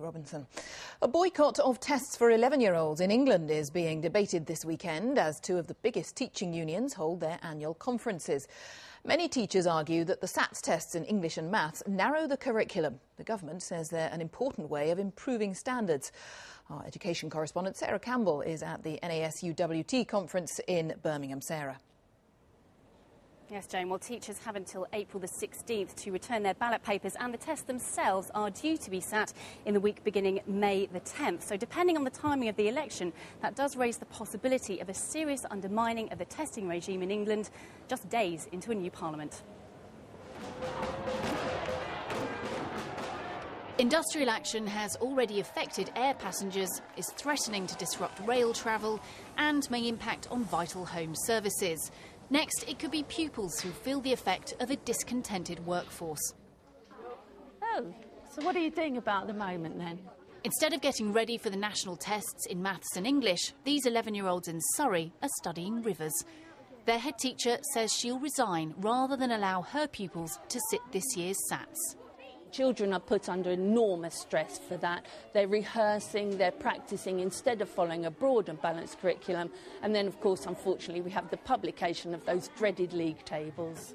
Robinson. A boycott of tests for 11-year-olds in England is being debated this weekend as two of the biggest teaching unions hold their annual conferences. Many teachers argue that the SATS tests in English and maths narrow the curriculum. The government says they're an important way of improving standards. Our education correspondent Sarah Campbell is at the NASUWT conference in Birmingham. Sarah. Yes, Jane. Well, teachers have until April the 16th to return their ballot papers, and the tests themselves are due to be sat in the week beginning May the 10th. So depending on the timing of the election, that does raise the possibility of a serious undermining of the testing regime in England just days into a new parliament. Industrial action has already affected air passengers, is threatening to disrupt rail travel and may impact on vital home services. Next, it could be pupils who feel the effect of a discontented workforce. Oh, so what are you doing about the moment then? Instead of getting ready for the national tests in maths and English, these 11-year-olds in Surrey are studying rivers. Their head teacher says she'll resign rather than allow her pupils to sit this year's SATs. Children are put under enormous stress for that. They're rehearsing, they're practising instead of following a broad and balanced curriculum. And then, of course, unfortunately, we have the publication of those dreaded league tables.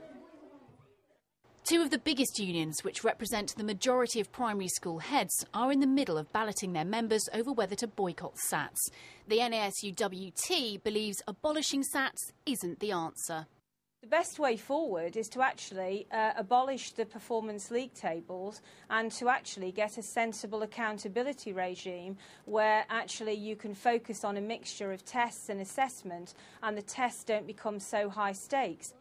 Two of the biggest unions, which represent the majority of primary school heads, are in the middle of balloting their members over whether to boycott SATs. The NASUWT believes abolishing SATs isn't the answer. The best way forward is to actually abolish the performance league tables and to actually get a sensible accountability regime where actually you can focus on a mixture of tests and assessment, and the tests don't become so high stakes.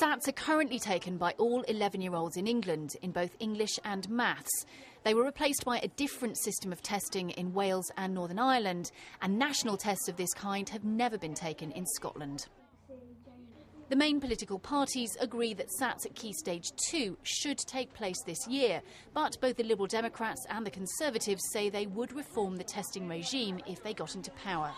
SATs are currently taken by all 11-year-olds in England in both English and maths. They were replaced by a different system of testing in Wales and Northern Ireland, and national tests of this kind have never been taken in Scotland. The main political parties agree that SATs at Key Stage 2 should take place this year, but both the Liberal Democrats and the Conservatives say they would reform the testing regime if they got into power.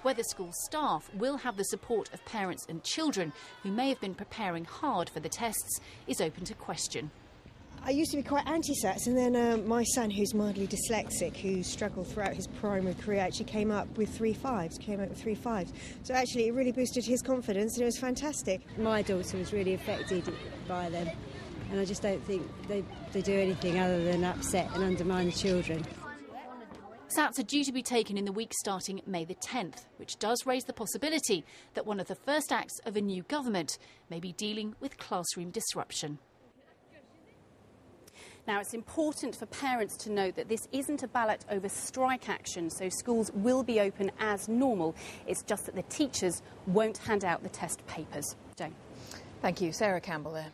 Whether school staff will have the support of parents and children who may have been preparing hard for the tests is open to question. I used to be quite anti-SATs, and then my son, who's mildly dyslexic, who struggled throughout his primary career, actually came up with 3 5s. So actually it really boosted his confidence, and it was fantastic. My daughter was really affected by them, and I just don't think they do anything other than upset and undermine the children. SATs are due to be taken in the week starting May the 10th, which does raise the possibility that one of the first acts of a new government may be dealing with classroom disruption. Now, it's important for parents to note that this isn't a ballot over strike action, so schools will be open as normal. It's just that the teachers won't hand out the test papers. Jane. Thank you. Sarah Campbell there.